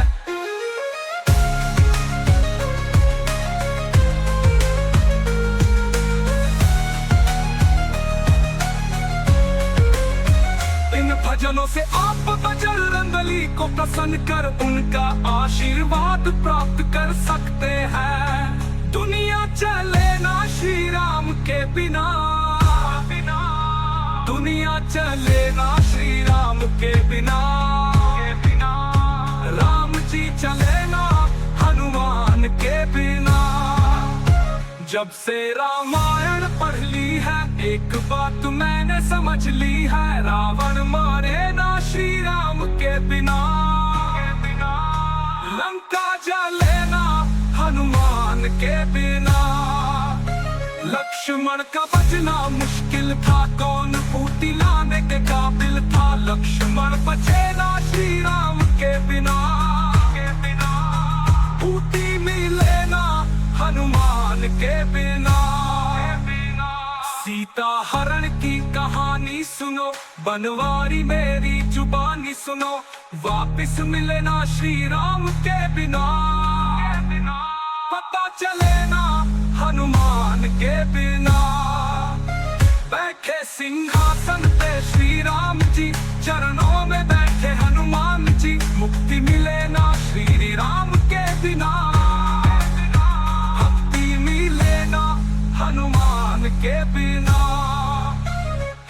इन भजनों से आप बजरंगबली को प्रसन्न कर उनका आशीर्वाद प्राप्त कर सकते हैं। दुनिया चले ना श्री राम के बिना, दुनिया चले ना श्री राम के बिना, राम जी चले ना हनुमान के बिना। जब से रामायण पढ़ ली है एक बात मैंने समझ ली है, रावण मारे ना श्री राम के बिना, लंका जले ना हनुमान के बिना। लक्ष्मण का बचना मुश्किल था, कौन पूती लाने के काबिल था। लक्ष्मण बचे ना श्री राम के बिना, पूती मिले ना हनुमान के बिना। सीता हरण की कहानी सुनो, बनवारी मेरी जुबानी सुनो, वापिस मिले ना श्री राम के बिना, पता चले ना हनुमान के बिना। बैठे सिंहासन पे श्री राम जी, चरणों में बैठे हनुमान जी, मुक्ति मिले ना श्री राम के बिना, भक्ति मिले ना हनुमान के बिना।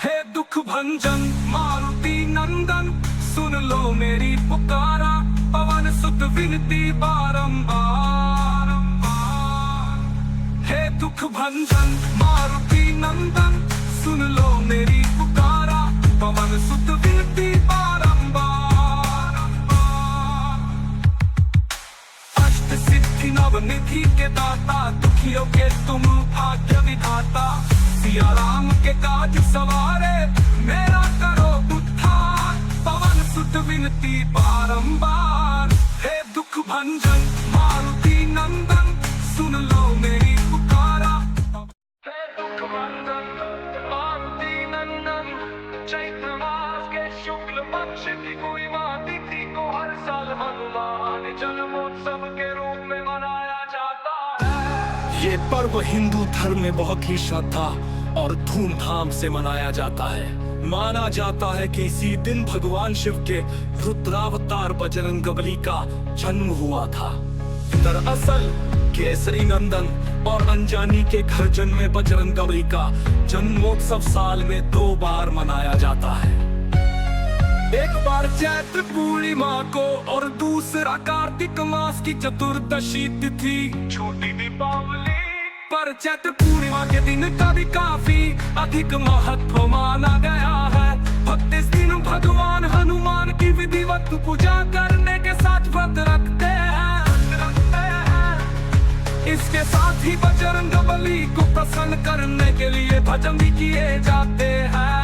हे दुख भंजन मारुति नंदन, सुन लो मेरी पुकारा, पवन सुत विनती बारंबार। हे दुख भंजन मारुति नंदन, सुन लो मेरी पुकारा, पवन सुत विनती बारंबार। अष्ट सिद्धि नवनिधि के दाता, दुखियों के तुम भाग्य विधाता। सिया राम के काज सवारे, मेरा करो उद्धार, पवन सुत विनती बारंबार। हे दुख भंजन मारुति नंदन, सुन लो मेरी पुकारा। हे दुख भंजन मारुति नंदन, चैत्र मास के शुक्ल पक्ष की पूर्णिमा तिथि को हर साल हनुमान जन्मोत्सव के रूप में मनाया जाता है। ये पर्व हिंदू धर्म में बहुत ही श्रद्धा और धूमधाम से मनाया जाता है। माना जाता है कि इसी दिन भगवान शिव के रुद्रावतार बजरंगबली का जन्म हुआ था। दरअसल केसरी नंदन और अंजानी के घर जन्मे बजरंगबली का जन्मोत्सव साल में 2 बार मनाया जाता है। एक बार चैत्र पूर्णिमा को और दूसरा कार्तिक मास की चतुर्दशी तिथि छोटी दीपावली पर चैत्र पूर्णिमा के दिन का भी काफी अधिक महत्व माना गया है। भक्त इस दिन भगवान हनुमान की विधिवत पूजा करने के साथ व्रत रखते हैं। इसके साथ ही बजरंगबली को प्रसन्न करने के लिए भजन भी किए जाते हैं।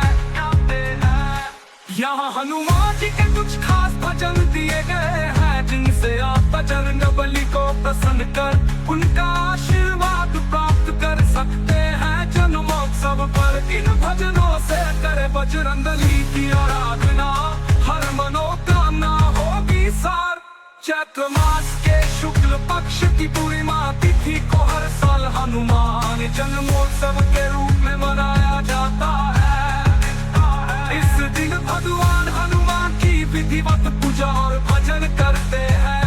यहाँ हनुमान जी के कुछ खास भजन दिए गए हैं, जिनसे आप बजरंग बली को प्रसन्न कर उनका आशीर्वाद प्राप्त कर सकते हैं। जन्मोत्सव पर इन भजनों से करे बजरंगबली की आराधना, हर मनोकामना होगी सार। चैत्र मास के शुक्ल पक्ष की पूर्णिमा तिथि को हर साल हनुमान जन्मोत्सव के रूप में मनाया जाता है। इस दिन भगवान हनुमान की विधिवत पूजा और भजन करते हैं।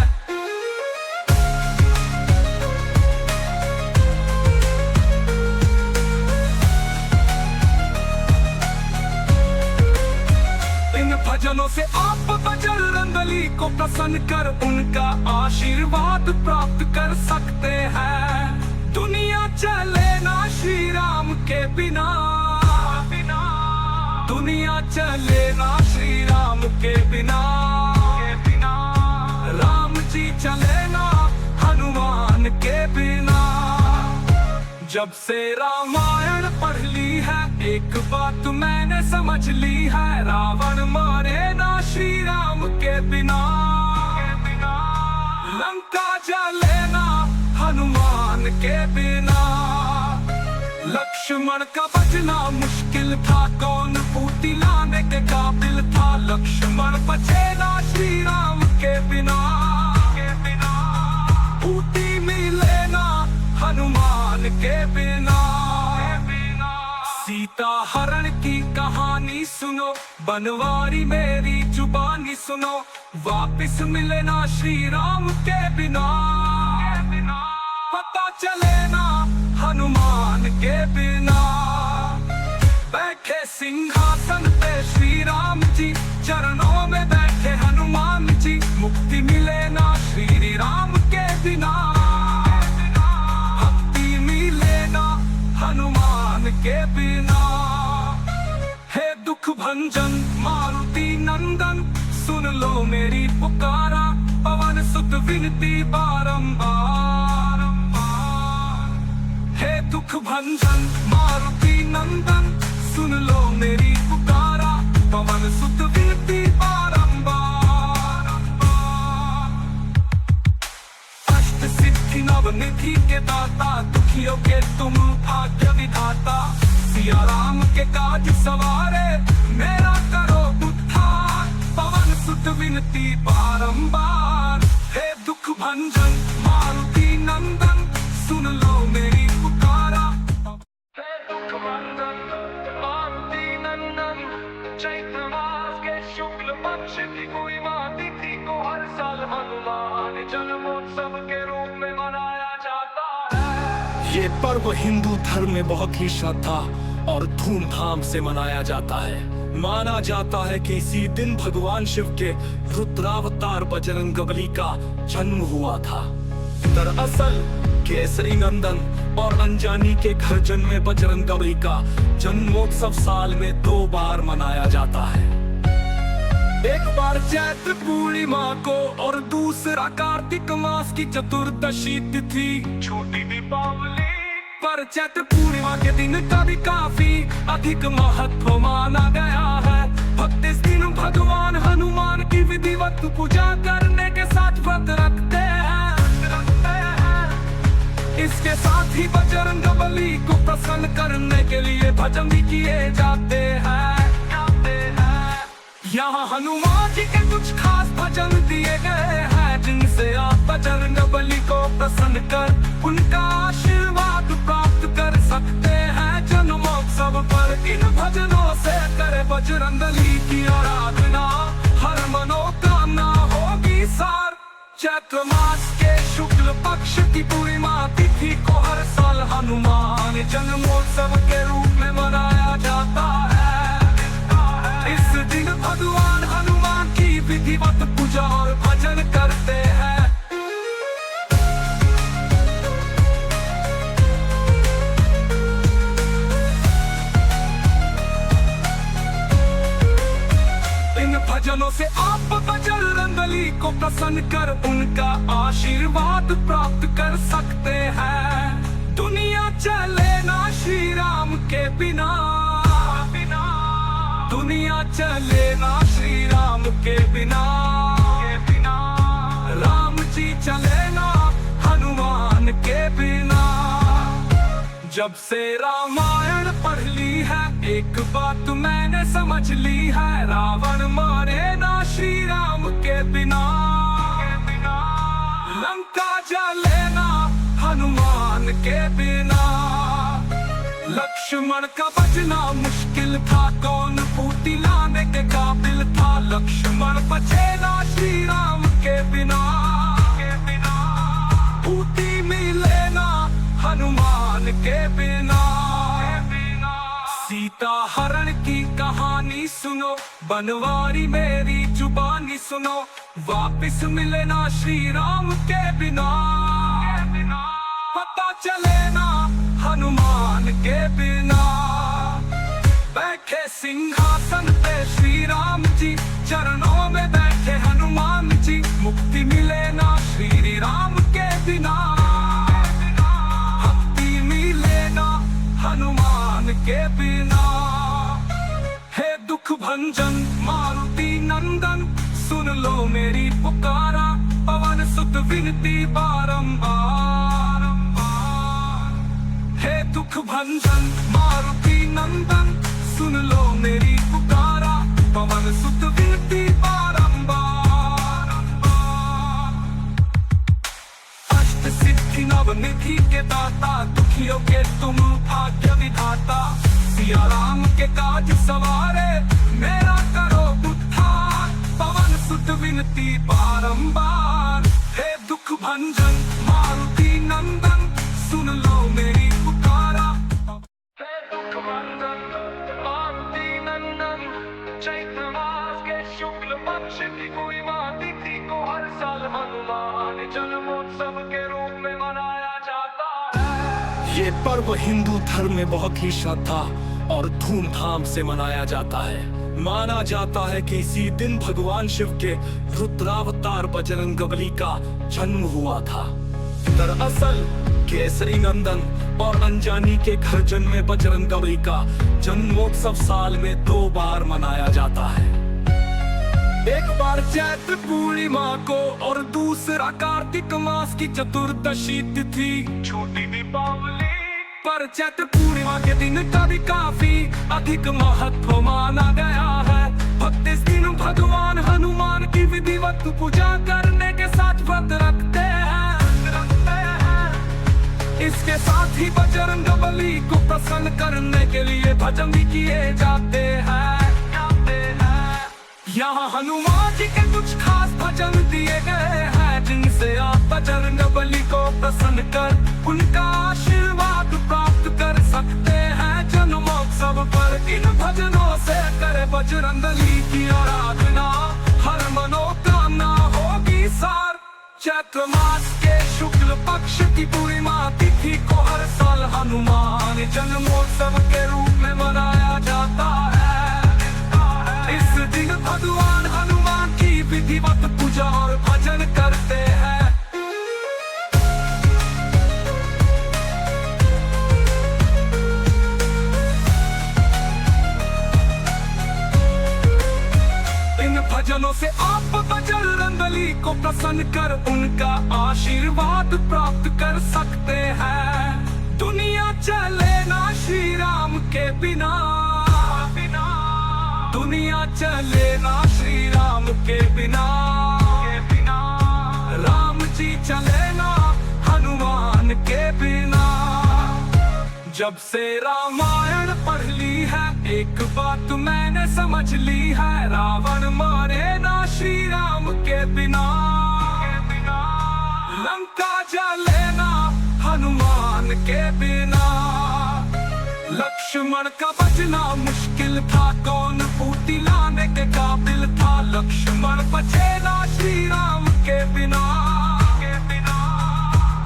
इन भजनों से आप बजरंगबली को प्रसन्न कर उनका आशीर्वाद प्राप्त कर सकते हैं। दुनिया चले ना श्री राम के बिना, दुनिया चले ना श्री राम के बिना, राम जी चले ना हनुमान के बिना। जब से रामायण पढ़ ली है एक बात मैंने समझ ली है, रावण मारे ना श्री राम के बिना, लंका जले ना हनुमान के बिना। लक्ष्मण का बचना मुश्किल था, कौन पूती लाने के काबिल था, लक्ष्मण बचे ना श्री राम के बिना, पूती मिले ना हनुमान के बिना। सीता हरण की कहानी सुनो, बनवारी मेरी जुबानी सुनो, वापिस मिले ना श्री राम के बिना, पता चले ना हनुमान के बिना। बैठे सिंहासन पे श्री राम जी, चरणों में बैठे हनुमान जी, मुक्ति मिले ना श्री राम के बिना, भक्ति मिले ना हनुमान के बिना। हे दुख भंजन मारुति नंदन, सुन लो मेरी पुकारा, पवन सुत विनती बारंबार। हे दुख भंजन मारुति नंदन, सुन लो मेरी पुकारा, पवन सुत विनती बारंबार। अष्ट सिद्धि नवनिधि के दाता, दुखियों के तुम भाग्य विधाता, सिया राम के काज सवारे, मेरा करो उद्धार, पवन सुत विनती बारंबार। हे दुख भंजन मारुति नंदन, सुन लो मेरी पुकारा। हे दुख भंजन मारुति नंदन, चैत्र मास के शुक्ल पक्ष की पूर्णिमा तिथि को हर साल हनुमान जन्मोत्सव के रूप में मनाया जाता है। ये पर्व हिंदू धर्म में बहुत ही श्रद्धा और धूमधाम से मनाया जाता है। माना जाता है कि इसी दिन भगवान शिव के रुद्रावतार बजरंगबली का जन्म हुआ था। दरअसल केसरी नंदन और अंजानी के घर जन्मे बजरंगबली का जन्मोत्सव साल में 2 बार मनाया जाता है। एक बार चैत्र पूर्णिमा को और दूसरा कार्तिक मास की चतुर्दशी तिथि, छोटी दीपावली पर चैत्र पूर्णिमा के दिन का भी काफी अधिक महत्व माना गया है। भक्त इस दिन भगवान हनुमान की विधिवत पूजा करने के साथ व्रत रखते हैं। इसके साथ ही बजरंगबली को प्रसन्न करने के लिए भजन भी किए जाते हैं। यहाँ हनुमान जी के कुछ खास भजन दिए गए हैं, जिनसे आप बजरंगबली को प्रसन्न कर उनका आशीर्वाद प्राप्त कर सकते हैं। जन्मोत्सव पर इन भजनों से करे बजरंगबली की आराधना, हर मनोकामना होगी सार। चैत्र मास के शुक्ल पक्ष की पूर्णिमा तिथि को हर साल हनुमान जन्मोत्सव के रूप में मनाया जाता है। इस दिन भगवान हनुमान की विधिवत पूजा और भजन करते हैं। इन भजनों से आप बजरंगबली को प्रसन्न कर उनका आशीर्वाद प्राप्त कर सकते हैं। दुनिया चले ना श्री राम के बिना, दुनिया चले ना श्री राम के बिना, जब से रामायण पढ़ ली है एक बात मैंने समझ ली है, रावण मारे ना श्री राम के बिना। लंका जले ना हनुमान के बिना। लक्ष्मण का बचना मुश्किल था, कौन पूती लाने के काबिल था। लक्ष्मण बचे ना श्री राम के बिना। पूती मिले ना हनुमान के बिना। सीता हरण की कहानी सुनो, बनवारी मेरी जुबानी सुनो। वापिस मिले ना श्री राम के बिना। पता चले ना हनुमान के बिना। बैठे सिंहासन पे श्री राम जी, चरणों में बैठे हनुमान जी। मुक्ति मिले ना श्री राम के बिना। भक्ति मिले ना हनुमान के बिना। हे दुख भंजन मारुति नंदन, सुन लो मेरी पुकारा। पवन सुत विनती बारंबार। हे दुख भंजन मारुति नंदन, सुन लो मेरी पुकारा। पवन सुत विनती बारंबार। अष्ट सिद्धि नवनिधि के दाता, दुखियों के तुम भाग्य विधाता। सिया राम के काज सवारे, मेरा करो उद्धार। पवन सुत विनती बारंबार। हे दुख भंजन मारुति नंदन, सुन लो मेरी पुकारा। हे दुख भंजन मारुति नंदन, चैत्र मास के शुक्ल पक्ष की पूर्णिमा तिथि को हर साल हनुमान जन्मोत्सव के रूप में मनाया जाता है। ये पर्व हिंदू धर्म में बहुत ही श्रद्धा और धूमधाम से मनाया जाता है। माना जाता है कि इसी दिन भगवान शिव के रुद्रावतार बजरंगबली का जन्म हुआ था। दरअसल केसरी नंदन और अंजानी के घर जन्मे बजरंगबली का जन्मोत्सव साल में 2 बार मनाया जाता है। एक बार चैत्र पूर्णिमा को और दूसरा कार्तिक मास की चतुर्दशी तिथि, छोटी दीपावली। पर चैत्र पूर्णिमा के दिन का भी काफी अधिक महत्व माना गया है। भक्त इस दिन भगवान हनुमान की विधिवत पूजा करने के साथ व्रत रखते हैं। इसके साथ ही बजरंगबली को प्रसन्न करने के लिए भजन भी किए जाते हैं। यहाँ हनुमान जी के कुछ खास भजन दिए गए हैं, जिनसे आप बजरंगबली को प्रसन्न कर उनका आशीर्वाद प्राप्त कर सकते हैं। जन्मोत्सव पर इन भजनों से करे बजरंगबली की आराधना, हर मनोकामना होगी सार। चैत्र मास के शुक्ल पक्ष की पूर्णिमा तिथि को हर साल हनुमान जन्मोत्सव के रूप में मनाया जाता है। इस दिन भगवान हनुमान की विधिवत पूजा और भजन करते हैं। इन भजनों से आप बजरंगबली को प्रसन्न कर उनका आशीर्वाद प्राप्त कर सकते हैं। दुनिया चले ना श्री राम के बिना। दुनिया चले ना श्री राम के बिना। राम जी चले ना हनुमान के बिना। जब से रामायण पढ़ ली है एक बात मैंने समझ ली है, रावण मारे ना श्री राम के बिना। लंका जले ना हनुमान के बिना। लक्ष्मण का बचना मुश्किल था, कौन पूती लाने के काबिल था। लक्ष्मण बचे ना श्री राम के बिना।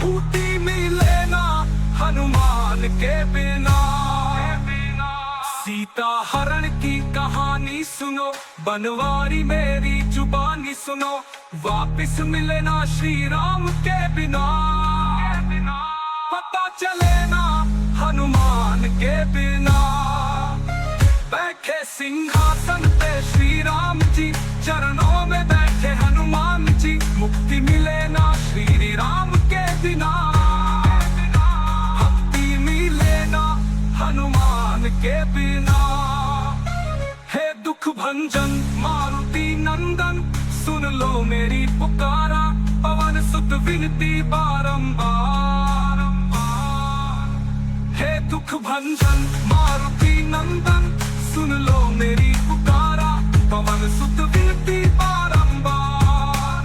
पूती मिले ना हनुमान के बिना। सीता हरण की कहानी सुनो, बनवारी मेरी जुबानी सुनो। वापिस मिले ना श्री राम के बिना। पता चले ना हनुमान के बिना। बैठे सिंहासन पे श्री राम जी, चरणों में बैठे हनुमान जी। मुक्ति मिले ना श्री राम के बिना। भक्ति मिले भंजन मारुति नंदन, सुन लो मेरी पुकारा, पवन सुत विनती बारंबार। हे दुख भंजन मारुति नंदन, सुन लो मेरी पुकारा, पवन सुत विनती बारंबार।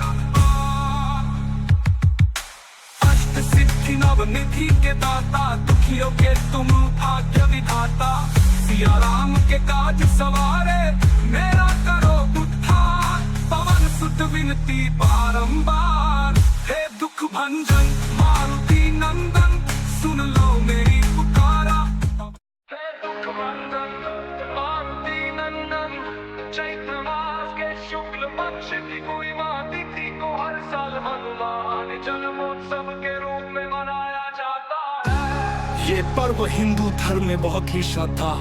अष्ट सिद्धि नवनिधि के दाता, दुखियों के तुम भाग्य विधाता, सिया राम के काज सवारे, मेरा करो उद्धार, पवन सुत विनती बारंबार। हे दुख भंजन मारुति नंदन, सुन लो मेरी पुकारा। हे दुख भंजन मारुति नंदन, चैत्र मास के शुक्ल पक्ष की पूर्णिमा तिथि को हर साल हनुमान जन्मोत्सव के रूप में मनाया जाता है। ये पर्व हिंदू धर्म में बहुत ही श्रद्धा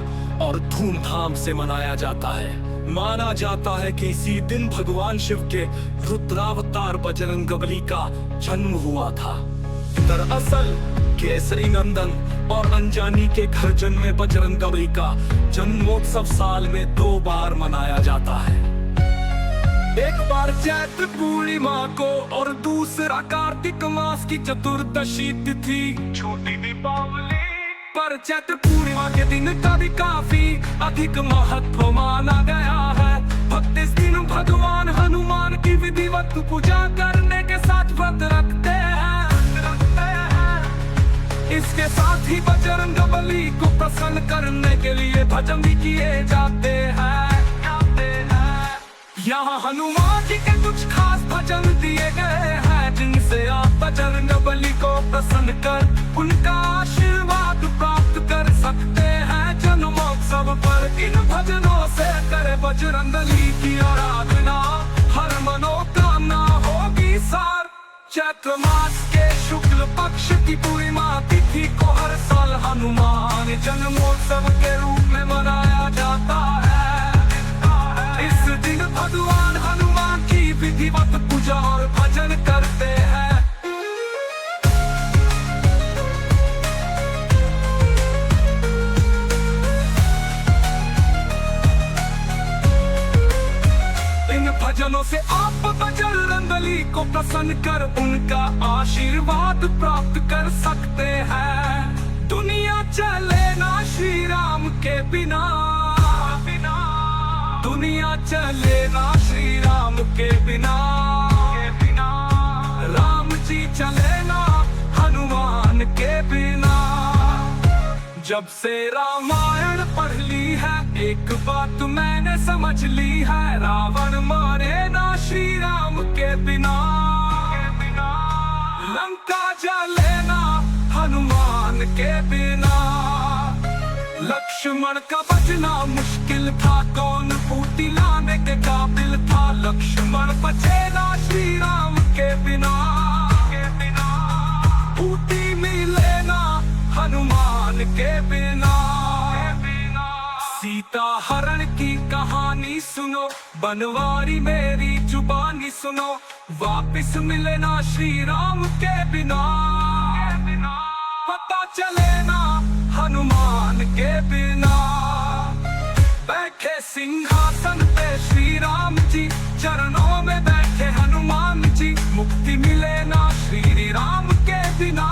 और धूमधाम से मनाया जाता है। माना जाता है कि इसी दिन भगवान शिव के रुद्रावतार बजरंगबली का जन्म हुआ था। दरअसल केसरी नंदन और अंजानी के घर जन्मे बजरंगबली का जन्मोत्सव साल में 2 बार मनाया जाता है। एक बार चैत्र पूर्णिमा को और दूसरा कार्तिक मास की चतुर्दशी तिथि छोटी दीपावली पर चैत्र पूर्णिमा के दिन का भी काफी अधिक महत्व माना गया है। भक्त इस दिन भगवान हनुमान की विधिवत पूजा करने के साथ व्रत रखते हैं। इसके साथ ही बजरंगबली को प्रसन्न करने के लिए भजन भी किए जाते हैं। यहाँ हनुमान जी के कुछ खास भजन दिए गए हैं, जिनसे आप बजरंगबली को प्रसन्न कर उनका आशीर्वाद प्राप्त कर सकते हैं। जन्मोत्सव पर इन भजनों से करे बजरंगबली की आराधना, हर मनोकामना होगी सार। चैत्र मास के शुक्ल पक्ष की पूर्णिमा तिथि को हर साल हनुमान जन्मोत्सव के रूप में मनाया जाता है। इस दिन भगवान हनुमान की विधिवत पूजा और भजन करते हैं। इन भजनों से आप बजरंगबली को प्रसन्न कर उनका आशीर्वाद प्राप्त कर सकते हैं। दुनिया चले ना श्री राम के बिना, दुनिया चले ना श्री राम के बिना, राम जी चले ना हनुमान के बिना। जब से रामायण पढ़ ली है, एक बात मैंने समझ ली है, रावण मारे ना श्री राम के बिना, लंका जले ना हनुमान के बिना। लक्ष्मण का बचना मुश्किल था, कौन बूटी लाने के काबिल था, लक्ष्मण बचे ना श्री राम के बिना, बूटी मिले ना हनुमान के बिना। सीता हरण की कहानी सुनो, बनवारी मेरी जुबानी सुनो, वापिस मिले ना श्री राम के बिना, पता चले ना हनुमान के बिना। बैठे सिंहासन पे श्री राम जी, चरणों में बैठे हनुमान जी, मुक्ति मिले ना श्री राम के बिना,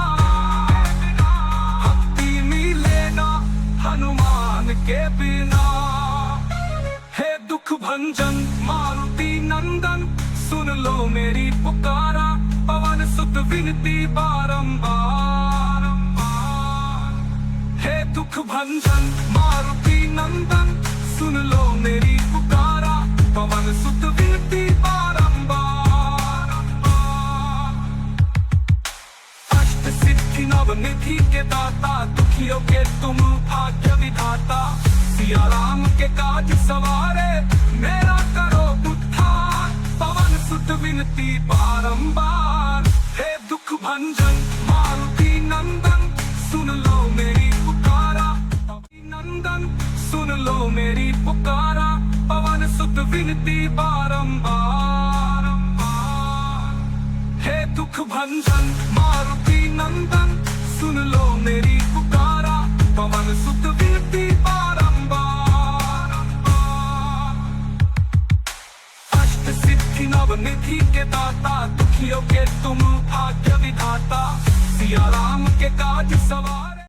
भक्ति मिले ना हनुमान के बिना। हे दुख भंजन मारुति नंदन, सुन लो मेरी पुकारा, पवन सुत विनती बारंबार। हे दुख भंजन मारुति नंदन, सुन लो मेरी पुकारा, पवन सुत विनती बारंबार। अष्ट सिद्धि नवनिधि के दाता, दुखियों के तुम भाग्य विधाता, सिया राम के काज सवारे, मेरा करो उद्धार, पवन सुत विनती बारंबार। हे दुख भंजन मारुति नंदन, सुन लो मेरी पुकारा, नंदन सुन लो मेरी पुकारा, पवन सुत विनती बारंबार। हे दुख भंजन मारुति नंदन, सुन लो मेरी पुकारा, पवन सुत विनती बारंबार। सब निधि के दाता, दुखियों के तुम भाग्य विधाता, सिया राम के काज सवार।